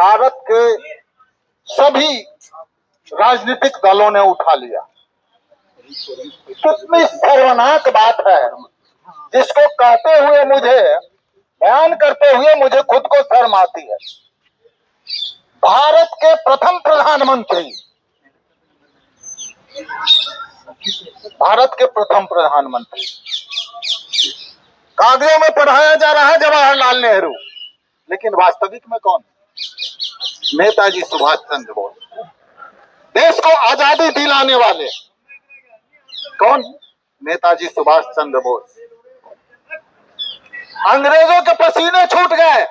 भारत के सभी राजनीतिक दलों ने उठा लिया। कितनी शर्मनाक बात है, जिसको कहते हुए मुझे, बयान करते हुए मुझे खुद को शर्म आती है। भारत के प्रथम प्रधानमंत्री, भारत के प्रथम प्रधानमंत्री कागजों में पढ़ाया जा रहा है जवाहरलाल नेहरू, लेकिन वास्तविक में कौन? नेताजी सुभाष चंद्र बोस। देश को आजादी दिलाने वाले कौन? नेताजी सुभाष चंद्र बोस। अंग्रेजों के पसीने छूट गए,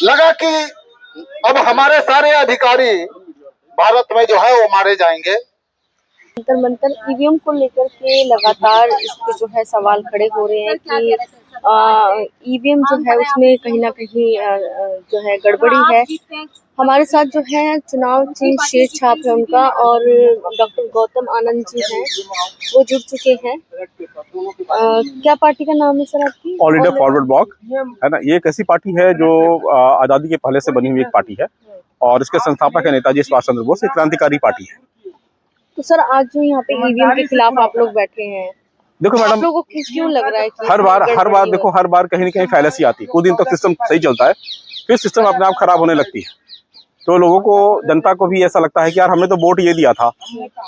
लगा कि अब हमारे सारे अधिकारी भारत में जो है वो मारे जाएंगे। जंतर मंतर ईवीएम को लेकर के लगातार इस पे जो है सवाल खड़े हो रहे हैं कि ईवीएम जो है उसमें कहीं ना कहीं जो है गड़बड़ी है। हमारे साथ जो है चुनाव चिन्ह शेर छाप है उनका, और डॉक्टर गौतम आनंद जी हैं, वो जुड़ चुके हैं। क्या पार्टी का नाम है सर आपकी? ऑल इंडिया फॉरवर्ड ब्लॉक है ना। ये एक ऐसी पार्टी है जो आज़ादी के पहले से बनी हुई एक पार्टी है, और इसके संस्थापक है नेताजी सुभाष चंद्र बोस। एक क्रांतिकारी पार्टी है। तो सर आज जो यहाँ पे ईवीएम के खिलाफ आप लोग बैठे हैं, देखो मैडम, आप लोगों को क्यों लग रहा है कि हर बार देखो, हर बार कहीं ना कहीं फैलेसी आती है। कुछ दिन तक सिस्टम सही चलता है, फिर सिस्टम अपने आप खराब होने लगती है। तो लोगों को, जनता को भी ऐसा लगता है कि यार हमने तो वोट ये दिया था,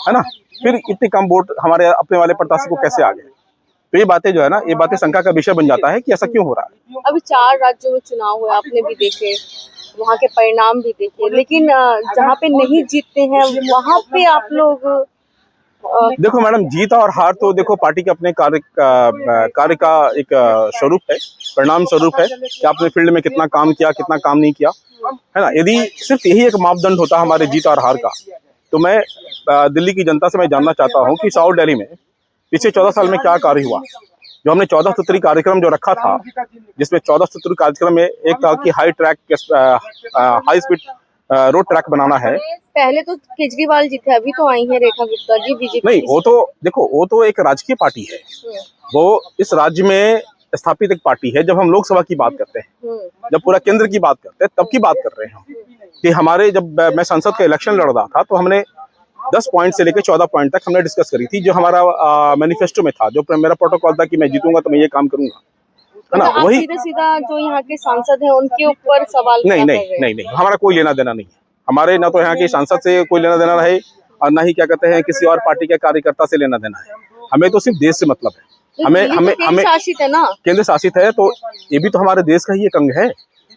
है ना, फिर इतने कम वोट हमारे अपने वाले प्रत्याशी को कैसे आ गए। तो ये बातें जो है ना, ये बातें शंका का विषय बन जाता है कि ऐसा क्यों हो रहा है। अभी 4 राज्यों में चुनाव हुआ, आपने भी देखे, वहाँ के परिणाम भी देखे, लेकिन जहाँ पे नहीं जीतते हैं वहाँ पे आप लोग देखो मैडम, जीत और हार तो देखो पार्टी के अपने कार्य का एक स्वरूप है, परिणाम स्वरूप है कि आपने फील्ड में कितना काम किया, कितना काम नहीं किया, है ना। यदि सिर्फ यही एक मापदंड होता हमारे जीत और हार का, तो मैं दिल्ली की जनता से मैं जानना चाहता हूँ कि साउथ दिल्ली में पिछले 14 साल में क्या कार्य हुआ। जो हमने 14 सूत्री कार्यक्रम जो रखा था, जिसमें 14 सूत्री कार्यक्रम में एक था कि हाई स्पीड रोड ट्रैक बनाना है। पहले तो केजरीवाल जी थे, अभी तो आई हैं रेखा गुप्ता जी बीजेपी। नहीं, वो तो देखो, वो तो एक राजकीय पार्टी है, वो इस राज्य में स्थापित एक पार्टी है। जब हम लोकसभा की बात करते हैं, जब पूरा केंद्र की बात करते हैं, तब की बात कर रहे हैं हम कि हमारे, जब मैं संसद का इलेक्शन लड़ रहा था, तो हमने 10 पॉइंट से लेकर 14 पॉइंट तक हमने डिस्कस करी थी। जो हमारा मैनिफेस्टो में था, जो मेरा प्रोटोकॉल था कि मैं जीतूंगा तो मैं ये काम करूंगा, है ना। वही सीधा जो यहाँ के सांसद हैं उनके ऊपर सवाल नहीं, हमारा कोई लेना देना नहीं है। हमारे ना तो यहाँ के सांसद से कोई लेना देना है, और ना ही क्या कहते हैं किसी और पार्टी के कार्यकर्ता से लेना देना है। हमें तो सिर्फ देश से मतलब है। हमें शासित है ना, केंद्र शासित है, तो ये भी तो हमारे देश का ही एक अंग है।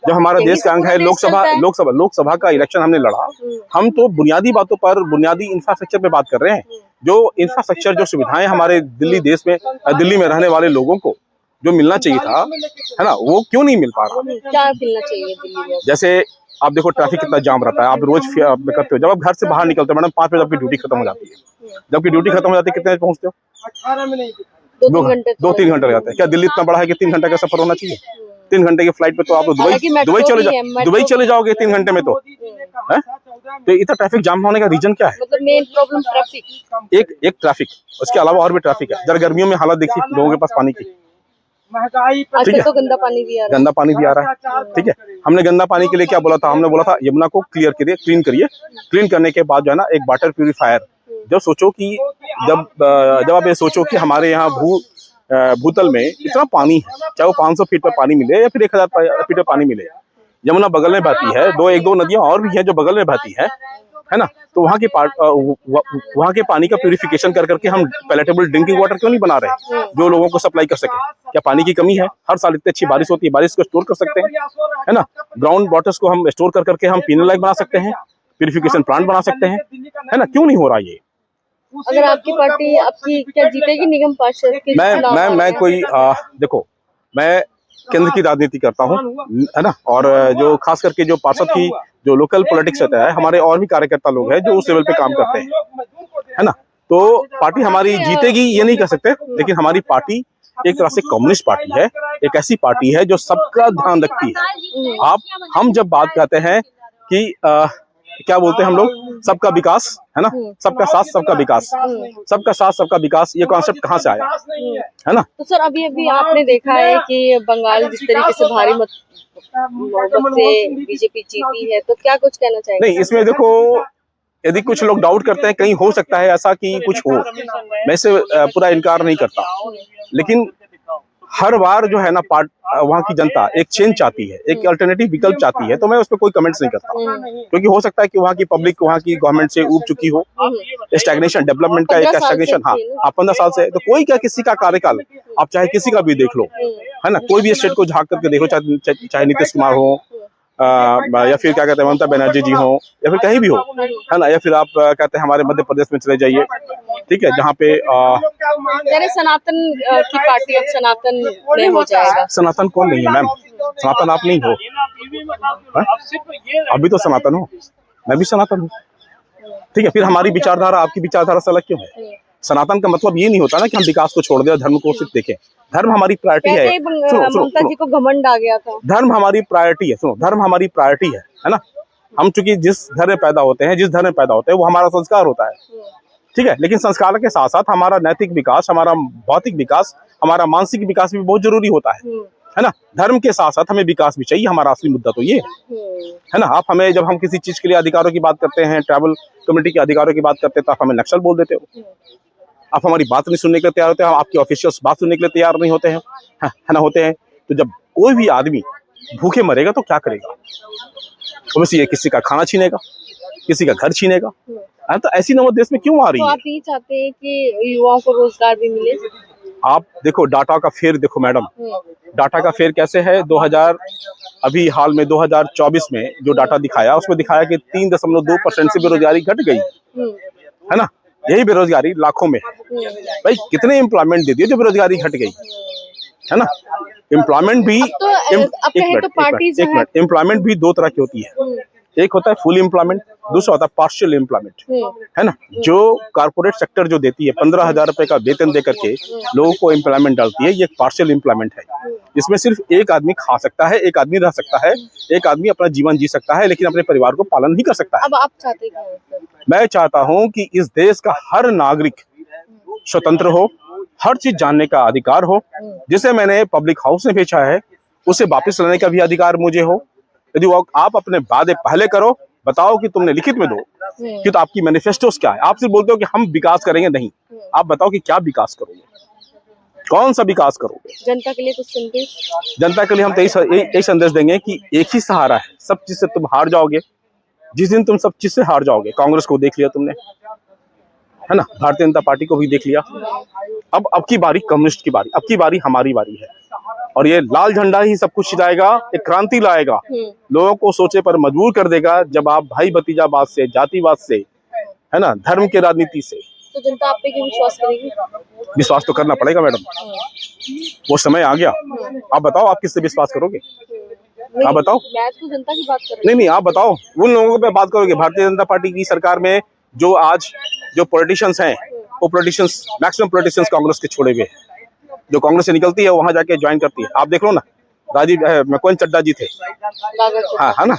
जो हमारा देश का अंग है, लोकसभा का इलेक्शन हमने लड़ा। हम तो बुनियादी बातों पर, बुनियादी इंफ्रास्ट्रक्चर पे बात कर रहे हैं। जो इंफ्रास्ट्रक्चर, जो सुविधाएं हमारे दिल्ली में रहने वाले लोगों को जो मिलना चाहिए था, है ना, वो क्यों नहीं मिल पा रहा। क्या मिलना चाहिए दिल्ली में? जैसे आप देखो, ट्रैफिक कितना जाम रहता है, आप रोज करते हो। जब आप घर से बाहर निकलते हो मैडम, 5 बजे आपकी ड्यूटी खत्म हो जाती है। जबकि ड्यूटी खत्म हो जाती है, कितने बजे पहुंचते हो? 2-3 घंटे लग जाते हैं। क्या दिल्ली इतना बड़ा है कि 3 घंटे का सफर होना चाहिए? 3 घंटे की फ्लाइट पे तो आप दुबई चले जाओगे 3 घंटे में, तो है। तो इतना ट्रैफिक जाम होने का रीजन क्या है? मतलब मेन प्रॉब्लम ट्रैफिक। एक ट्रैफिक, उसके अलावा और भी ट्रैफिक है। जरा गर्मियों में हालत देखिए लोगों के पास पानी की, ठीक है, तो गंदा पानी भी आ रहा है। ठीक है, हमने गंदा पानी के लिए क्या बोला था? हमने बोला था यमुना को क्लीन करिए। क्लीन करने के बाद जो है ना, एक वाटर प्यूरिफायर। जब सोचो कि जब आप ये सोचो कि हमारे यहाँ भूतल में इतना पानी है, चाहे वो 500 फीट पर पानी मिले या फिर 1000 फीट पर पानी मिले, यमुना बगल में बहती है, एक दो नदियां और भी हैं जो बगल में बहती है ना। तो वहाँ के पानी का प्यूरिफिकेशन कर करके हम पैलेटेबल ड्रिंकिंग वाटर क्यों नहीं बना रहे, जो लोगों को सप्लाई कर सके? क्या पानी की कमी है? हर साल इतनी अच्छी बारिश होती है, बारिश को स्टोर कर सकते हैं, है ना। ग्राउंड वाटर्स को हम स्टोर कर करके हम पीने लायक बना सकते हैं, प्यूरिफिकेशन प्लांट बना सकते हैं, है ना। क्यों नहीं हो रहा ये? अगर आपकी पार्टी आपकी क्या जीतेगी निगम पार्षद के? मैं कोई देखो, मैं केंद्र की राजनीति करता हूँ, है ना। और जो खास करके जो पार्षद की जो लोकल पॉलिटिक्स होता है, हमारे और भी कार्यकर्ता लोग हैं जो उस लेवल पे काम करते हैं, है ना। तो पार्टी हमारी जीतेगी ये नहीं कह सकते, लेकिन हमारी पार्टी एक तरह से कम्युनिस्ट पार्टी है, एक ऐसी पार्टी है जो सबका ध्यान रखती है। हम जब बात करते हैं कि क्या बोलते हैं हम लोग, सबका विकास, है ना, सबका साथ सबका विकास, सबका साथ सबका विकास, ये कॉन्सेप्ट कहाँ से आया, है ना। तो सर अभी अभी आपने देखा है कि बंगाल जिस तरीके से भारी मत से बीजेपी जीती है, तो क्या कुछ कहना चाहेंगे? नहीं, इसमें देखो, यदि कुछ लोग डाउट करते हैं कहीं हो सकता है ऐसा कि कुछ हो, मैं इसे पूरा इनकार नहीं करता, लेकिन हर बार जो है ना वहाँ की जनता एक चेंज चाहती है, एक अल्टरनेटिव विकल्प चाहती है, तो मैं उस पर कोई कमेंट्स नहीं करता, क्योंकि हो सकता है कि वहाँ की पब्लिक वहाँ की गवर्नमेंट से ऊब चुकी हो, स्टैग्नेशन, डेवलपमेंट का एक स्टैग्नेशन, हाँ 15 साल से, तो कोई क्या किसी का कार्यकाल, आप चाहे किसी का भी देख लो, है ना, कोई भी स्टेट को झांक करके देखो, चाहे नीतीश कुमार हो, या फिर क्या कहते हैं ममता बनर्जी जी हो, या फिर कहीं भी हो, है ना, या फिर आप कहते हैं हमारे मध्य प्रदेश में चले जाइए, ठीक है, जहाँ पे सनातन की पार्टी अब सनातन में हो जाएगा। सनातन कौन नहीं है मैम, सनातन आप नहीं हो, अभी तो सनातन हो, मैं भी सनातन हूँ, ठीक है, फिर हमारी विचारधारा आपकी विचारधारा से अलग क्यों है? सनातन का मतलब ये नहीं होता ना कि हम विकास को छोड़ दें और धर्म को सिर्फ देखें, धर्म हमारी प्रायोरिटी है। ममता जी को घमंड आ गया था, धर्म हमारी प्रायोरिटी है, सुनो, धर्म हमारी प्रायोरिटी है ना, हम चूंकि जिस धर्म में पैदा होते हैं, जिस धर्म में पैदा होते हैं, वो हमारा संस्कार होता है, ठीक है, लेकिन संस्कार के साथ साथ हमारा नैतिक विकास, हमारा भौतिक विकास, हमारा मानसिक विकास भी बहुत जरूरी होता है ना। धर्म के साथ साथ हमें विकास भी चाहिए, हमारा असली मुद्दा तो ये है ना। आप हमें, जब हम किसी चीज के लिए अधिकारों की बात करते हैं, ट्राइबल कम्युनिटी के अधिकारों की बात करते हैं, तो आप हमें नक्सल बोल देते हो, आप हमारी बात नहीं सुनने के लिए तैयार होते हैं, आपकी ऑफिशियल्स बात सुनने के लिए तैयार नहीं होते हैं, है ना, होते हैं। तो जब कोई भी आदमी भूखे मरेगा तो क्या करेगा, तो बस ये किसी का खाना छीनेगा, किसी का घर छीनेगा, तो ऐसी नौबत देश में क्यों आ रही है? तो आप ये चाहते हैं कि युवाओं को रोजगार भी मिले? आप देखो डाटा का फेर देखो मैडम, डाटा का फेर कैसे है, 2000 अभी हाल में 2024 में जो डाटा दिखाया, उसमें दिखाया कि 3.2% से बेरोजगारी घट गई, है ना। यही बेरोजगारी लाखों में है भाई, कितने एम्प्लॉयमेंट दे दिए जो बेरोजगारी घट गई, है ना। एम्प्लॉयमेंट भी एम्प्लॉयमेंट भी दो तरह की होती है, एक होता है फुल एम्प्लॉयमेंट, दूसरा होता है पार्शियल एम्प्लॉयमेंट, है ना। जो कारपोरेट सेक्टर जो देती है 15,000 रुपए का वेतन दे करके लोगों को एम्प्लॉयमेंट डालती है, ये एक पार्शियल एम्प्लॉयमेंट है, जिसमें सिर्फ एक आदमी खा सकता है, एक आदमी रह सकता है, एक आदमी अपना जीवन जी सकता है, लेकिन अपने परिवार को पालन नहीं कर सकता है। अब आप चाहते हैं? मैं चाहता हूं कि इस देश का हर नागरिक स्वतंत्र हो, हर चीज जानने का अधिकार हो, जिसे मैंने पब्लिक हाउस में बेचा है उसे वापस लेने का भी अधिकार मुझे हो। यदि आप अपने वादे पहले करो, बताओ कि तुमने लिखित में दो कि तो आपकी मैनिफेस्टोस क्या है। आप सिर्फ बोलते हो कि हम विकास करेंगे, नहीं, आप बताओ कि क्या विकास करोगे, कौन सा विकास करोगे। जनता के लिए कुछ संदेश? जनता के लिए हम यही संदेश देंगे कि एक ही सहारा है, सब चीज से तुम हार जाओगे, जिस दिन तुम सब चीज से हार जाओगे। कांग्रेस को देख लिया तुमने, है ना, भारतीय जनता पार्टी को भी देख लिया, अब की बारी कम्युनिस्ट की बारी, अब की बारी हमारी बारी है, और ये लाल झंडा ही सब कुछ लाएगा, एक क्रांति लाएगा, लोगों को सोचे पर मजबूर कर देगा। जब आप भाई भतीजावाद से, जातिवाद से, है ना, धर्म के राजनीति से, तो जनता आप पे क्यों विश्वास करेगी? विश्वास तो करना पड़ेगा मैडम, वो समय आ गया। आप बताओ, आप किससे विश्वास करोगे? आप बताओ। मैं तो जनता की बात कर रही हूँ। नहीं, आप बताओ, उन लोगों पे बात करोगे। भारतीय जनता पार्टी की सरकार में जो आज जो पॉलिटिशियंस हैं, वो पॉलिटिशियंस, मैक्सिमम पॉलिटिशियंस कांग्रेस के छोड़े हुए हैं। जो कांग्रेस से निकलती है वहां जाके ज्वाइन करती है। आप देख लो ना, कौन चड्डा जी थे, हाँ, है ना,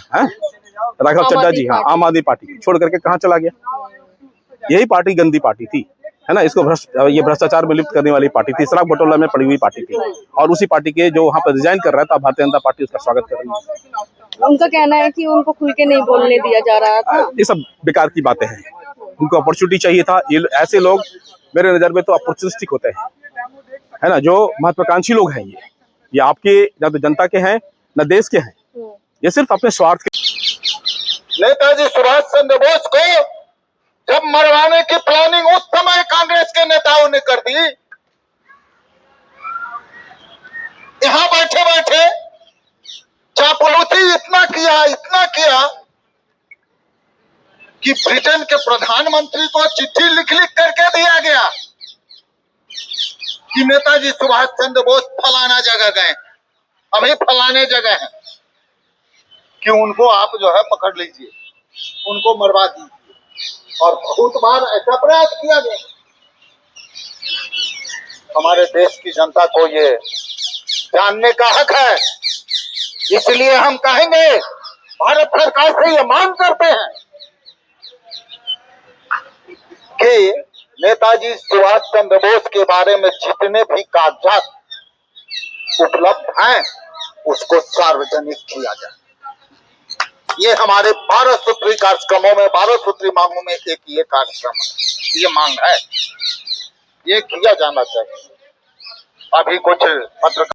राघव चड्डा जी, हाँ, आम आदमी पार्टी छोड़ करके कहाँ चला गया? यही पार्टी गंदी पार्टी थी, है ना, इसको ये भ्रष्टाचार में लिप्त करने वाली पार्टी थी, शराब बटोला में पड़ी हुई पार्टी थी, और उसी पार्टी के जो वहाँ पर रिजाइन कर रहा था, भारतीय जनता पार्टी उसका स्वागत कर रही है। उनका कहना है कि उनको खुल के नहीं बोलने दिया जा रहा था। ये सब बेकार की बातें हैं, उनको अपॉर्चुनिटी चाहिए था। ये ऐसे लोग मेरे नजर में तो अपॉर्चुनिस्टिक होते हैं, है ना, जो महत्वाकांक्षी लोग हैं। ये आपके न तो जनता के हैं न देश के हैं, ये सिर्फ अपने स्वार्थ के। नेताजी सुभाष चंद्र बोस को जब मरवाने की प्लानिंग उस समय कांग्रेस के नेताओं ने कर दी, यहां बैठे बैठे चापलूसी इतना किया कि ब्रिटेन के प्रधानमंत्री को चिट्ठी लिख करके दिया गया कि नेताजी सुभाष चंद्र बोस फलाना जगह गए, अभी फलाने जगह हैं, कि उनको आप जो है पकड़ लीजिए, उनको मरवा दीजिए। और बहुत बार ऐसा प्रयास किया गया। हमारे देश की जनता को ये जानने का हक है, इसलिए हम कहेंगे, भारत सरकार से ये मांग करते हैं कि नेताजी सुभाष चंद्र बोस के बारे में जितने भी कागजात उपलब्ध हैं उसको सार्वजनिक किया जाए। ये हमारे 12 सूत्री कार्यक्रमों में, 12 सूत्री मांगों में एक ये कार्यक्रम है, ये मांग है, ये किया जाना चाहिए। अभी कुछ पत्रकार